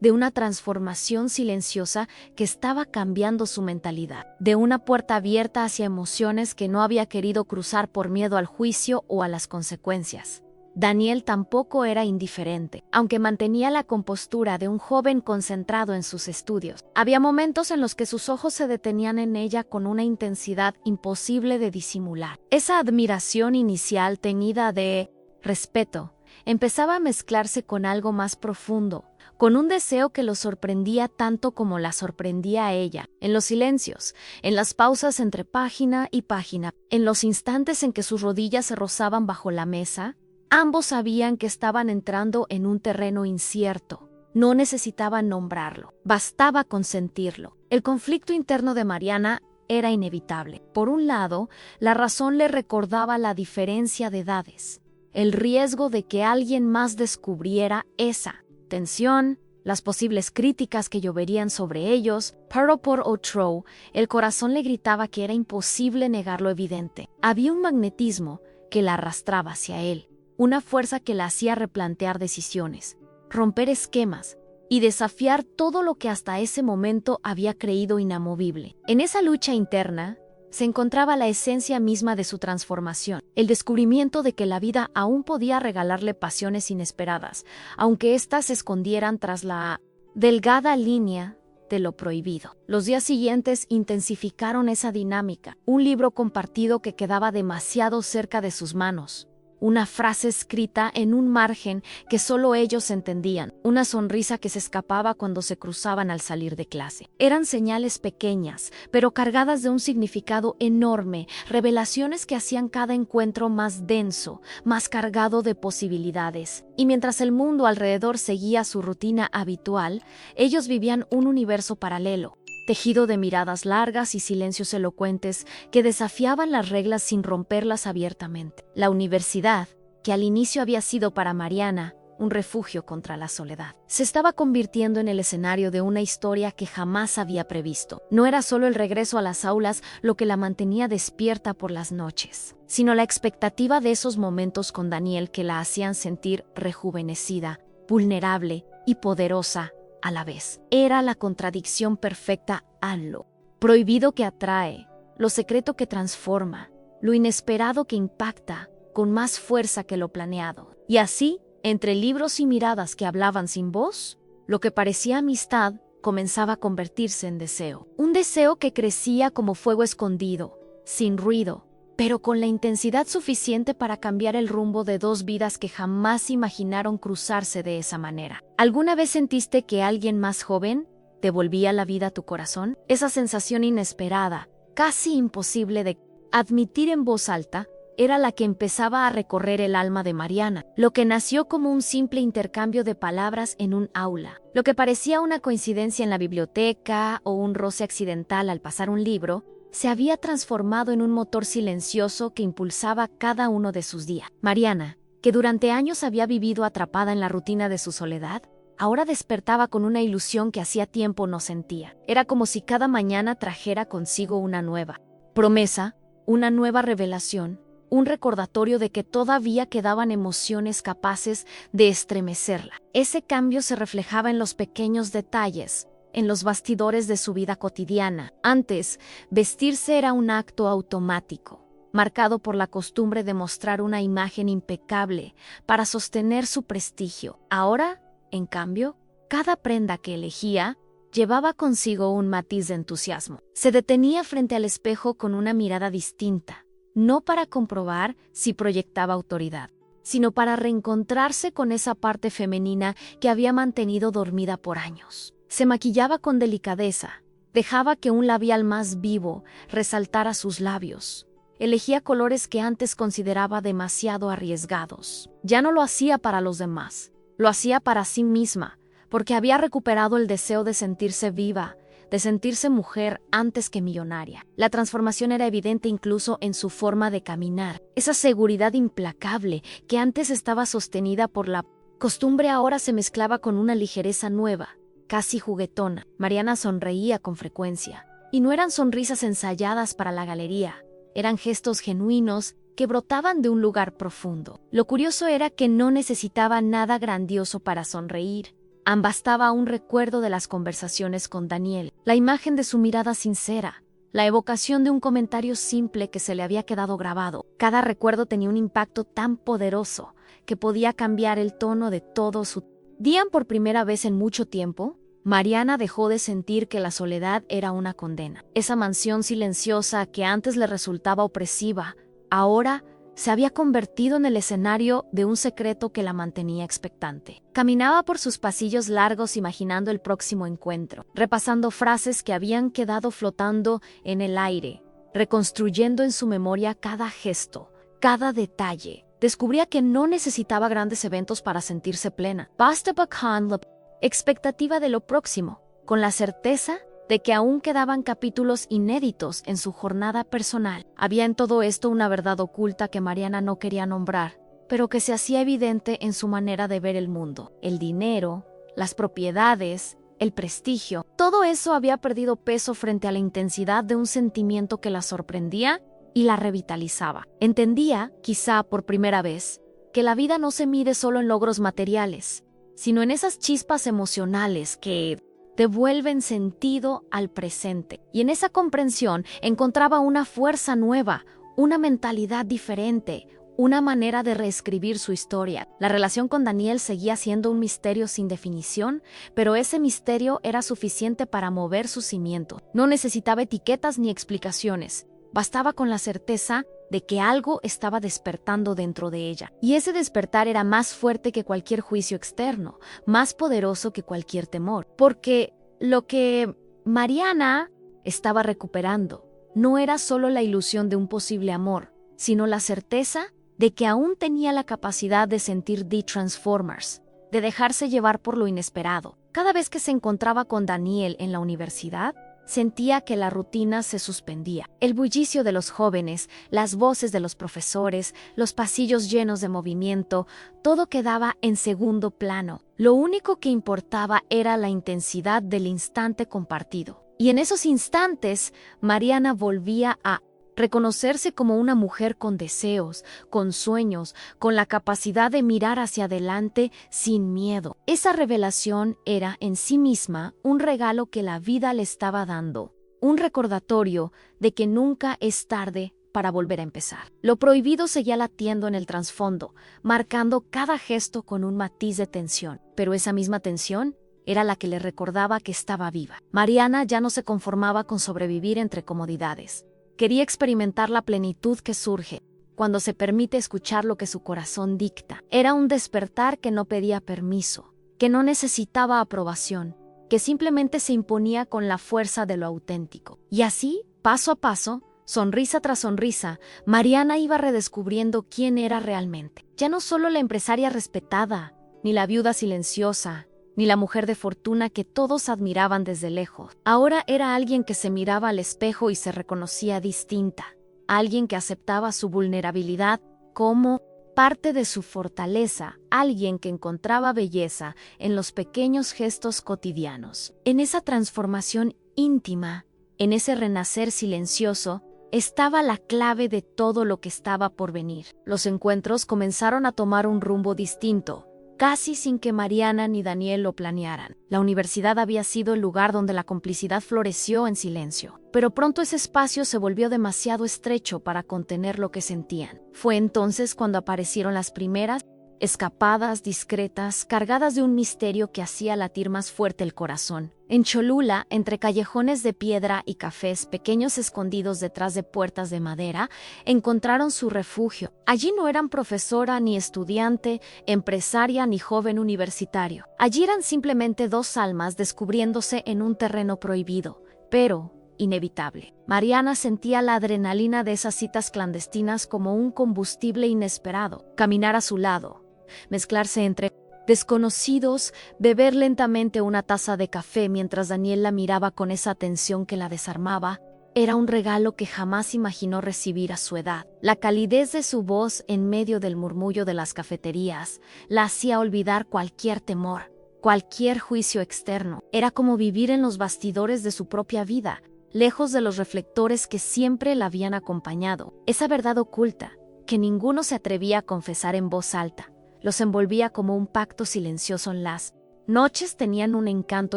de una transformación silenciosa que estaba cambiando su mentalidad, de una puerta abierta hacia emociones que no había querido cruzar por miedo al juicio o a las consecuencias. Daniel tampoco era indiferente, aunque mantenía la compostura de un joven concentrado en sus estudios. Había momentos en los que sus ojos se detenían en ella con una intensidad imposible de disimular. Esa admiración inicial teñida de respeto empezaba a mezclarse con algo más profundo, con un deseo que lo sorprendía tanto como la sorprendía a ella, en los silencios, en las pausas entre página y página, en los instantes en que sus rodillas se rozaban bajo la mesa. Ambos sabían que estaban entrando en un terreno incierto. No necesitaban nombrarlo, bastaba con sentirlo. El conflicto interno de Mariana era inevitable. Por un lado, la razón le recordaba la diferencia de edades, el riesgo de que alguien más descubriera esa tensión, las posibles críticas que lloverían sobre ellos, pero por otro, el corazón le gritaba que era imposible negar lo evidente. Había un magnetismo que la arrastraba hacia él. Una fuerza que la hacía replantear decisiones, romper esquemas y desafiar todo lo que hasta ese momento había creído inamovible. En esa lucha interna se encontraba la esencia misma de su transformación, el descubrimiento de que la vida aún podía regalarle pasiones inesperadas, aunque éstas se escondieran tras la delgada línea de lo prohibido. Los días siguientes intensificaron esa dinámica, un libro compartido que quedaba demasiado cerca de sus manos. Una frase escrita en un margen que solo ellos entendían, una sonrisa que se escapaba cuando se cruzaban al salir de clase. Eran señales pequeñas, pero cargadas de un significado enorme, revelaciones que hacían cada encuentro más denso, más cargado de posibilidades. Y mientras el mundo alrededor seguía su rutina habitual, ellos vivían un universo paralelo, tejido de miradas largas y silencios elocuentes que desafiaban las reglas sin romperlas abiertamente. La universidad, que al inicio había sido para Mariana un refugio contra la soledad, se estaba convirtiendo en el escenario de una historia que jamás había previsto. No era solo el regreso a las aulas lo que la mantenía despierta por las noches, sino la expectativa de esos momentos con Daniel que la hacían sentir rejuvenecida, vulnerable y poderosa a la vez. Era la contradicción perfecta a lo prohibido que atrae, lo secreto que transforma, lo inesperado que impacta con más fuerza que lo planeado. Y así, entre libros y miradas que hablaban sin voz, lo que parecía amistad comenzaba a convertirse en deseo. Un deseo que crecía como fuego escondido, sin ruido, pero con la intensidad suficiente para cambiar el rumbo de dos vidas que jamás imaginaron cruzarse de esa manera. ¿Alguna vez sentiste que alguien más joven devolvía la vida a tu corazón? Esa sensación inesperada, casi imposible de admitir en voz alta, era la que empezaba a recorrer el alma de Mariana. Lo que nació como un simple intercambio de palabras en un aula, lo que parecía una coincidencia en la biblioteca o un roce accidental al pasar un libro, se había transformado en un motor silencioso que impulsaba cada uno de sus días. Mariana, que durante años había vivido atrapada en la rutina de su soledad, ahora despertaba con una ilusión que hacía tiempo no sentía. Era como si cada mañana trajera consigo una nueva promesa, una nueva revelación, un recordatorio de que todavía quedaban emociones capaces de estremecerla. Ese cambio se reflejaba en los pequeños detalles, en los bastidores de su vida cotidiana. Antes, vestirse era un acto automático, marcado por la costumbre de mostrar una imagen impecable para sostener su prestigio. Ahora, en cambio, cada prenda que elegía llevaba consigo un matiz de entusiasmo. Se detenía frente al espejo con una mirada distinta, no para comprobar si proyectaba autoridad, sino para reencontrarse con esa parte femenina que había mantenido dormida por años. Se maquillaba con delicadeza, dejaba que un labial más vivo resaltara sus labios. Elegía colores que antes consideraba demasiado arriesgados. Ya no lo hacía para los demás, lo hacía para sí misma, porque había recuperado el deseo de sentirse viva, de sentirse mujer antes que millonaria. La transformación era evidente incluso en su forma de caminar. Esa seguridad implacable que antes estaba sostenida por la costumbre ahora se mezclaba con una ligereza nueva, casi juguetona. Mariana sonreía con frecuencia, y no eran sonrisas ensayadas para la galería, eran gestos genuinos que brotaban de un lugar profundo. Lo curioso era que no necesitaba nada grandioso para sonreír. Bastaba un recuerdo de las conversaciones con Daniel, la imagen de su mirada sincera, la evocación de un comentario simple que se le había quedado grabado. Cada recuerdo tenía un impacto tan poderoso que podía cambiar el tono de todo su día. Por primera vez en mucho tiempo, Mariana dejó de sentir que la soledad era una condena. Esa mansión silenciosa que antes le resultaba opresiva, ahora se había convertido en el escenario de un secreto que la mantenía expectante. Caminaba por sus pasillos largos imaginando el próximo encuentro, repasando frases que habían quedado flotando en el aire, reconstruyendo en su memoria cada gesto, cada detalle. Descubría que no necesitaba grandes eventos para sentirse plena. Bastaba con la expectativa de lo próximo, con la certeza de que aún quedaban capítulos inéditos en su jornada personal. Había en todo esto una verdad oculta que Mariana no quería nombrar, pero que se hacía evidente en su manera de ver el mundo. El dinero, las propiedades, el prestigio, todo eso había perdido peso frente a la intensidad de un sentimiento que la sorprendía y la revitalizaba. Entendía, quizá por primera vez, que la vida no se mide solo en logros materiales, sino en esas chispas emocionales que devuelven sentido al presente. Y en esa comprensión encontraba una fuerza nueva, una mentalidad diferente, una manera de reescribir su historia. La relación con Daniel seguía siendo un misterio sin definición, pero ese misterio era suficiente para mover sus cimientos. No necesitaba etiquetas ni explicaciones. Bastaba con la certeza de que algo estaba despertando dentro de ella. Y ese despertar era más fuerte que cualquier juicio externo, más poderoso que cualquier temor. Porque lo que Mariana estaba recuperando no era solo la ilusión de un posible amor, sino la certeza de que aún tenía la capacidad de sentir The Transformers, de dejarse llevar por lo inesperado. Cada vez que se encontraba con Daniel en la universidad, sentía que la rutina se suspendía. El bullicio de los jóvenes, las voces de los profesores, los pasillos llenos de movimiento, todo quedaba en segundo plano. Lo único que importaba era la intensidad del instante compartido. Y en esos instantes, Mariana volvía a reconocerse como una mujer con deseos, con sueños, con la capacidad de mirar hacia adelante sin miedo. Esa revelación era en sí misma un regalo que la vida le estaba dando, un recordatorio de que nunca es tarde para volver a empezar. Lo prohibido seguía latiendo en el trasfondo, marcando cada gesto con un matiz de tensión, pero esa misma tensión era la que le recordaba que estaba viva. Mariana ya no se conformaba con sobrevivir entre comodidades. Quería experimentar la plenitud que surge cuando se permite escuchar lo que su corazón dicta. Era un despertar que no pedía permiso, que no necesitaba aprobación, que simplemente se imponía con la fuerza de lo auténtico. Y así, paso a paso, sonrisa tras sonrisa, Mariana iba redescubriendo quién era realmente. Ya no solo la empresaria respetada, ni la viuda silenciosa, ni la mujer de fortuna que todos admiraban desde lejos. Ahora era alguien que se miraba al espejo y se reconocía distinta, alguien que aceptaba su vulnerabilidad como parte de su fortaleza, alguien que encontraba belleza en los pequeños gestos cotidianos. En esa transformación íntima, en ese renacer silencioso, estaba la clave de todo lo que estaba por venir. Los encuentros comenzaron a tomar un rumbo distinto, casi sin que Mariana ni Daniel lo planearan. La universidad había sido el lugar donde la complicidad floreció en silencio, pero pronto ese espacio se volvió demasiado estrecho para contener lo que sentían. Fue entonces cuando aparecieron las primeras escapadas discretas, cargadas de un misterio que hacía latir más fuerte el corazón. En Cholula, entre callejones de piedra y cafés pequeños escondidos detrás de puertas de madera, encontraron su refugio. Allí no eran profesora ni estudiante, empresaria ni joven universitario. Allí eran simplemente dos almas descubriéndose en un terreno prohibido, pero inevitable. Mariana sentía la adrenalina de esas citas clandestinas como un combustible inesperado. Caminar a su lado, mezclarse entre desconocidos, beber lentamente una taza de café mientras Daniel la miraba con esa atención que la desarmaba, era un regalo que jamás imaginó recibir a su edad. La calidez de su voz en medio del murmullo de las cafeterías la hacía olvidar cualquier temor, cualquier juicio externo. Era como vivir en los bastidores de su propia vida, lejos de los reflectores que siempre la habían acompañado. Esa verdad oculta, que ninguno se atrevía a confesar en voz alta, los envolvía como un pacto silencioso. En las noches tenían un encanto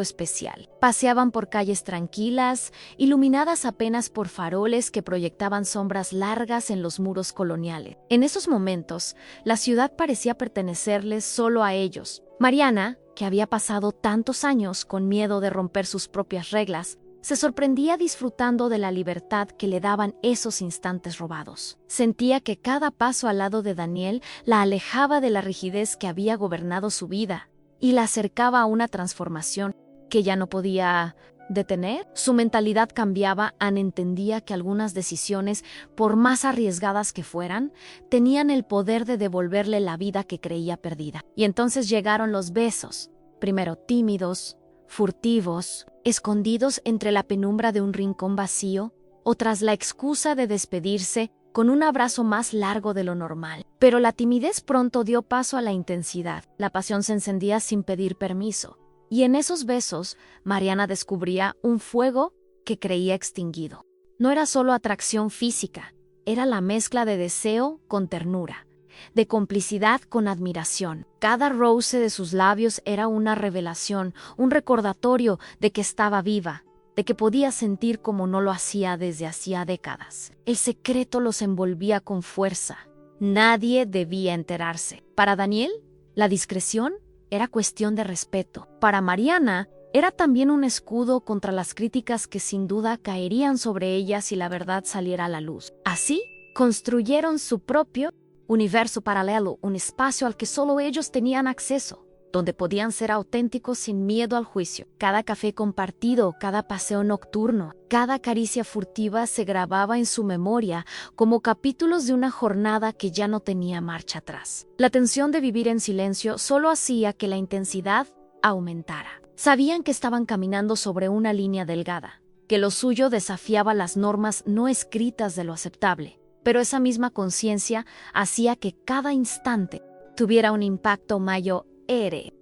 especial. Paseaban por calles tranquilas, iluminadas apenas por faroles que proyectaban sombras largas en los muros coloniales. En esos momentos, la ciudad parecía pertenecerles solo a ellos. Mariana, que había pasado tantos años con miedo de romper sus propias reglas, se sorprendía disfrutando de la libertad que le daban esos instantes robados. Sentía que cada paso al lado de Daniel la alejaba de la rigidez que había gobernado su vida y la acercaba a una transformación que ya no podía detener. Su mentalidad cambiaba. Anne entendía que algunas decisiones, por más arriesgadas que fueran, tenían el poder de devolverle la vida que creía perdida. Y entonces llegaron los besos, primero tímidos, furtivos, escondidos entre la penumbra de un rincón vacío, o tras la excusa de despedirse con un abrazo más largo de lo normal. Pero la timidez pronto dio paso a la intensidad. La pasión se encendía sin pedir permiso, y en esos besos Mariana descubría un fuego que creía extinguido. No era solo atracción física, era la mezcla de deseo con ternura, de complicidad con admiración. Cada roce de sus labios era una revelación, un recordatorio de que estaba viva, de que podía sentir como no lo hacía desde hacía décadas. El secreto los envolvía con fuerza. Nadie debía enterarse. Para Daniel, la discreción era cuestión de respeto. Para Mariana, era también un escudo contra las críticas que sin duda caerían sobre ella si la verdad saliera a la luz. Así, construyeron su propio universo paralelo, un espacio al que solo ellos tenían acceso, donde podían ser auténticos sin miedo al juicio. Cada café compartido, cada paseo nocturno, cada caricia furtiva se grababa en su memoria como capítulos de una jornada que ya no tenía marcha atrás. La tensión de vivir en silencio solo hacía que la intensidad aumentara. Sabían que estaban caminando sobre una línea delgada, que lo suyo desafiaba las normas no escritas de lo aceptable. Pero esa misma conciencia hacía que cada instante tuviera un impacto mayor.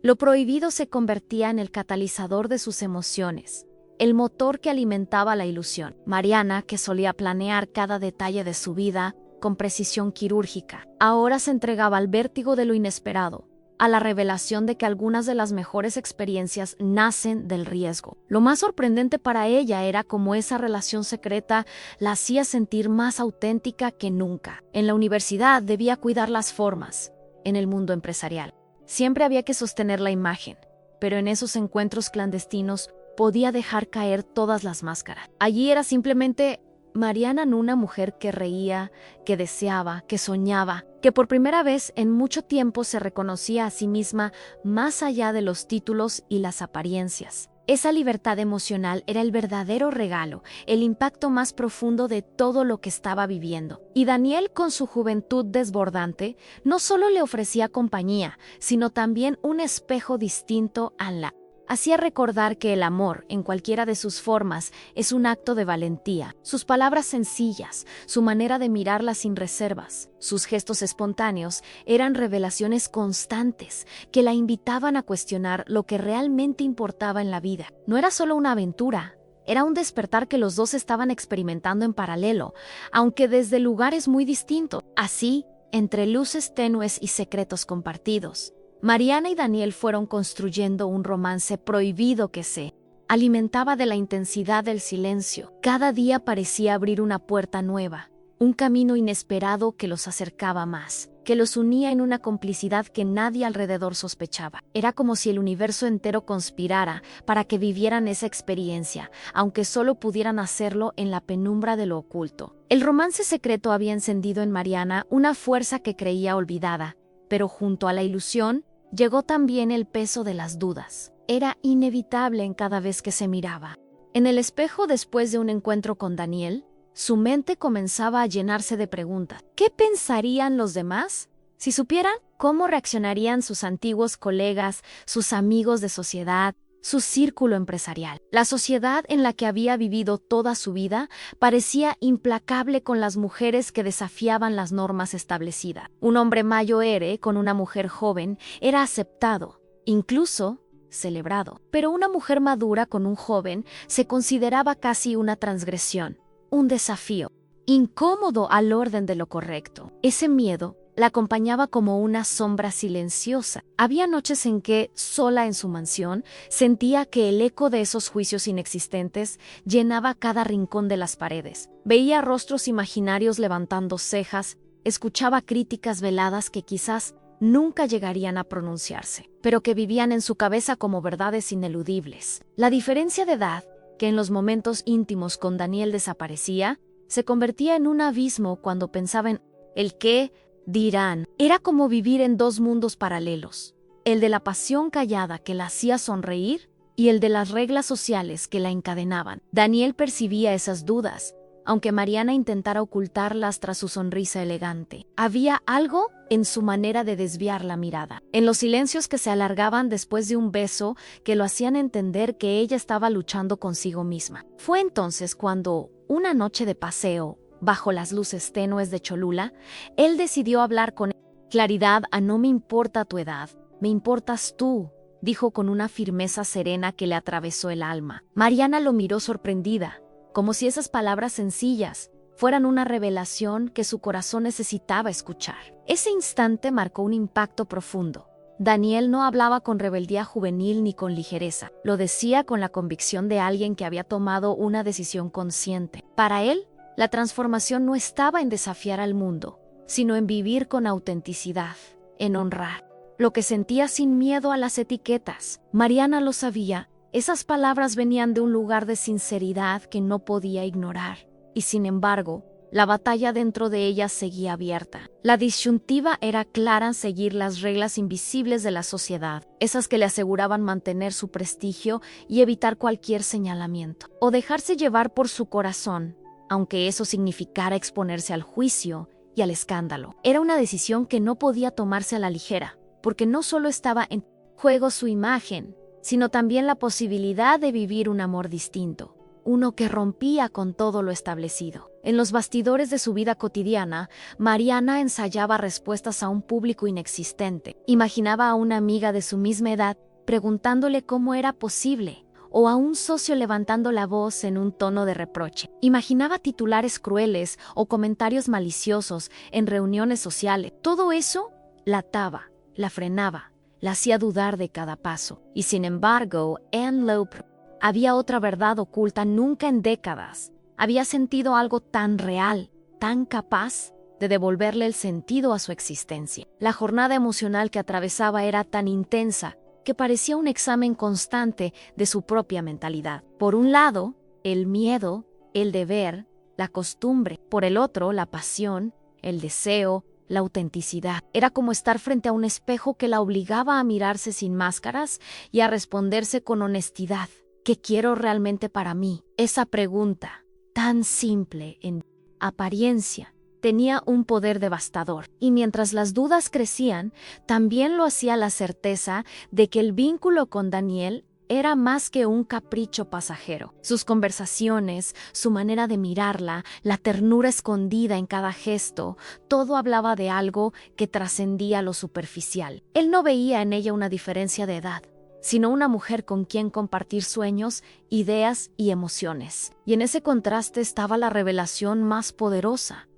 Lo prohibido se convertía en el catalizador de sus emociones, el motor que alimentaba la ilusión. Mariana, que solía planear cada detalle de su vida con precisión quirúrgica, ahora se entregaba al vértigo de lo inesperado, a la revelación de que algunas de las mejores experiencias nacen del riesgo. Lo más sorprendente para ella era cómo esa relación secreta la hacía sentir más auténtica que nunca. En la universidad debía cuidar las formas. En el mundo empresarial siempre había que sostener la imagen, pero en esos encuentros clandestinos podía dejar caer todas las máscaras. Allí era simplemente Mariana, una mujer que reía, que deseaba, que soñaba, que por primera vez en mucho tiempo se reconocía a sí misma más allá de los títulos y las apariencias. Esa libertad emocional era el verdadero regalo, el impacto más profundo de todo lo que estaba viviendo. Y Daniel, con su juventud desbordante, no solo le ofrecía compañía, sino también un espejo distinto a la hacía recordar que el amor, en cualquiera de sus formas, es un acto de valentía. Sus palabras sencillas, su manera de mirarla sin reservas, sus gestos espontáneos eran revelaciones constantes que la invitaban a cuestionar lo que realmente importaba en la vida. No era solo una aventura, era un despertar que los dos estaban experimentando en paralelo, aunque desde lugares muy distintos. Así, entre luces tenues y secretos compartidos, Mariana y Daniel fueron construyendo un romance prohibido que se alimentaba de la intensidad del silencio. Cada día parecía abrir una puerta nueva, un camino inesperado que los acercaba más, que los unía en una complicidad que nadie alrededor sospechaba. Era como si el universo entero conspirara para que vivieran esa experiencia, aunque solo pudieran hacerlo en la penumbra de lo oculto. El romance secreto había encendido en Mariana una fuerza que creía olvidada, pero junto a la ilusión llegó también el peso de las dudas. Era inevitable en cada vez que se miraba. En el espejo, después de un encuentro con Daniel, su mente comenzaba a llenarse de preguntas. ¿Qué pensarían los demás? Si supieran, ¿cómo reaccionarían sus antiguos colegas, sus amigos de sociedad, su círculo empresarial? La sociedad en la que había vivido toda su vida parecía implacable con las mujeres que desafiaban las normas establecidas. Un hombre mayor con una mujer joven era aceptado, incluso celebrado. Pero una mujer madura con un joven se consideraba casi una transgresión, un desafío, incómodo al orden de lo correcto. Ese miedo la acompañaba como una sombra silenciosa. Había noches en que, sola en su mansión, sentía que el eco de esos juicios inexistentes llenaba cada rincón de las paredes. Veía rostros imaginarios levantando cejas, escuchaba críticas veladas que quizás nunca llegarían a pronunciarse, pero que vivían en su cabeza como verdades ineludibles. La diferencia de edad, que en los momentos íntimos con Daniel desaparecía, se convertía en un abismo cuando pensaba en el qué dirán. Era como vivir en dos mundos paralelos, el de la pasión callada que la hacía sonreír y el de las reglas sociales que la encadenaban. Daniel percibía esas dudas, aunque Mariana intentara ocultarlas tras su sonrisa elegante. Había algo en su manera de desviar la mirada, en los silencios que se alargaban después de un beso que lo hacían entender que ella estaba luchando consigo misma. Fue entonces cuando, una noche de paseo, bajo las luces tenues de Cholula, él decidió hablar con claridad a no me importa tu edad, me importas tú, dijo con una firmeza serena que le atravesó el alma. Mariana lo miró sorprendida, como si esas palabras sencillas fueran una revelación que su corazón necesitaba escuchar. Ese instante marcó un impacto profundo. Daniel no hablaba con rebeldía juvenil ni con ligereza. Lo decía con la convicción de alguien que había tomado una decisión consciente. Para él, la transformación no estaba en desafiar al mundo, sino en vivir con autenticidad, en honrar lo que sentía sin miedo a las etiquetas. Mariana lo sabía. Esas palabras venían de un lugar de sinceridad que no podía ignorar, y sin embargo, la batalla dentro de ella seguía abierta. La disyuntiva era clara: seguir las reglas invisibles de la sociedad, esas que le aseguraban mantener su prestigio y evitar cualquier señalamiento, o dejarse llevar por su corazón, aunque eso significara exponerse al juicio y al escándalo. Era una decisión que no podía tomarse a la ligera, porque no solo estaba en juego su imagen, sino también la posibilidad de vivir un amor distinto, uno que rompía con todo lo establecido. En los bastidores de su vida cotidiana, Mariana ensayaba respuestas a un público inexistente. Imaginaba a una amiga de su misma edad preguntándole cómo era posible, o a un socio levantando la voz en un tono de reproche. Imaginaba titulares crueles o comentarios maliciosos en reuniones sociales. Todo eso la ataba, la frenaba, la hacía dudar de cada paso. Y sin embargo, Anne Lope había otra verdad oculta nunca en décadas. Había sentido algo tan real, tan capaz de devolverle el sentido a su existencia. La jornada emocional que atravesaba era tan intensa que parecía un examen constante de su propia mentalidad. Por un lado, el miedo, el deber, la costumbre. Por el otro, la pasión, el deseo, la autenticidad. Era como estar frente a un espejo que la obligaba a mirarse sin máscaras y a responderse con honestidad. ¿Qué quiero realmente para mí? Esa pregunta, tan simple en apariencia, tenía un poder devastador. Y mientras las dudas crecían, también lo hacía la certeza de que el vínculo con Daniel era más que un capricho pasajero. Sus conversaciones, su manera de mirarla, la ternura escondida en cada gesto, todo hablaba de algo que trascendía lo superficial. Él no veía en ella una diferencia de edad, sino una mujer con quien compartir sueños, ideas y emociones. Y en ese contraste estaba la revelación más poderosa.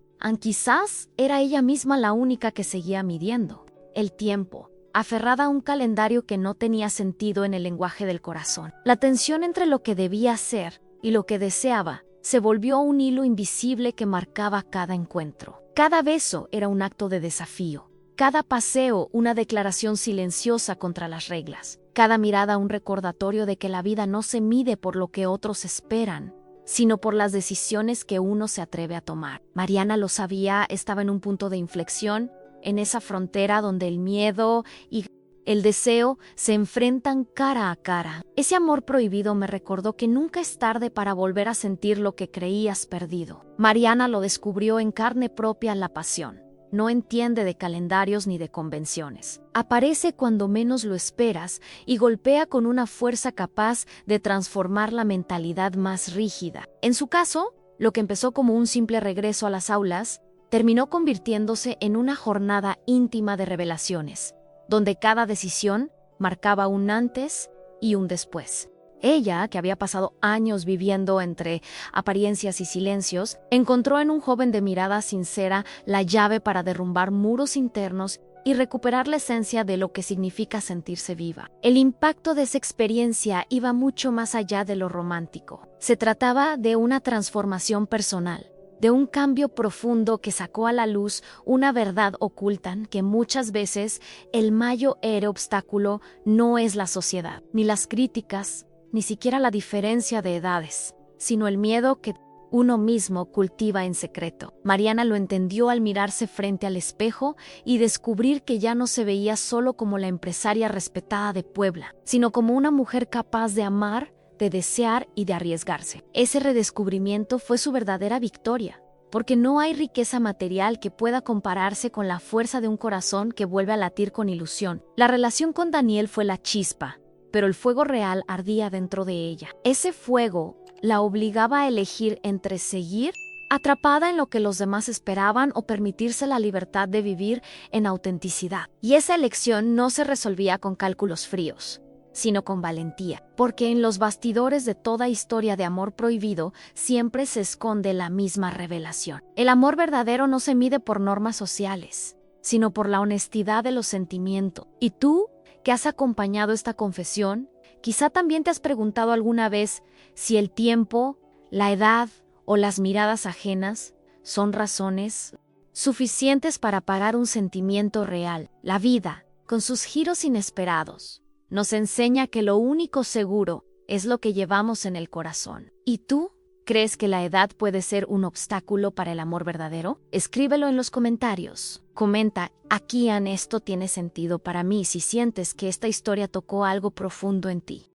Quizás era ella misma la única que seguía midiendo. El tiempo, aferrada a un calendario que no tenía sentido en el lenguaje del corazón. La tensión entre lo que debía ser y lo que deseaba se volvió un hilo invisible que marcaba cada encuentro. Cada beso era un acto de desafío, cada paseo una declaración silenciosa contra las reglas, cada mirada un recordatorio de que la vida no se mide por lo que otros esperan, sino por las decisiones que uno se atreve a tomar. Mariana lo sabía, estaba en un punto de inflexión, en esa frontera donde el miedo y el deseo se enfrentan cara a cara. Ese amor prohibido me recordó que nunca es tarde para volver a sentir lo que creías perdido. Mariana lo descubrió en carne propia la pasión. No entiende de calendarios ni de convenciones. Aparece cuando menos lo esperas y golpea con una fuerza capaz de transformar la mentalidad más rígida. En su caso, lo que empezó como un simple regreso a las aulas, terminó convirtiéndose en una jornada íntima de revelaciones, donde cada decisión marcaba un antes y un después. Ella, que había pasado años viviendo entre apariencias y silencios, encontró en un joven de mirada sincera la llave para derrumbar muros internos y recuperar la esencia de lo que significa sentirse viva. El impacto de esa experiencia iba mucho más allá de lo romántico. Se trataba de una transformación personal, de un cambio profundo que sacó a la luz una verdad oculta que muchas veces el mayor obstáculo no es la sociedad, ni las críticas, ni siquiera la diferencia de edades, sino el miedo que uno mismo cultiva en secreto. Mariana lo entendió al mirarse frente al espejo y descubrir que ya no se veía solo como la empresaria respetada de Puebla, sino como una mujer capaz de amar, de desear y de arriesgarse. Ese redescubrimiento fue su verdadera victoria, porque no hay riqueza material que pueda compararse con la fuerza de un corazón que vuelve a latir con ilusión. La relación con Daniel fue la chispa, pero el fuego real ardía dentro de ella. Ese fuego la obligaba a elegir entre seguir atrapada en lo que los demás esperaban o permitirse la libertad de vivir en autenticidad. Y esa elección no se resolvía con cálculos fríos, sino con valentía, porque en los bastidores de toda historia de amor prohibido siempre se esconde la misma revelación. El amor verdadero no se mide por normas sociales, sino por la honestidad de los sentimientos. ¿Y tú, que has acompañado esta confesión, quizá también te has preguntado alguna vez si el tiempo, la edad o las miradas ajenas son razones suficientes para apagar un sentimiento real? La vida, con sus giros inesperados, nos enseña que lo único seguro es lo que llevamos en el corazón. ¿Y tú? ¿Crees que la edad puede ser un obstáculo para el amor verdadero? Escríbelo en los comentarios. Comenta, aquí esto tiene sentido para mí si sientes que esta historia tocó algo profundo en ti.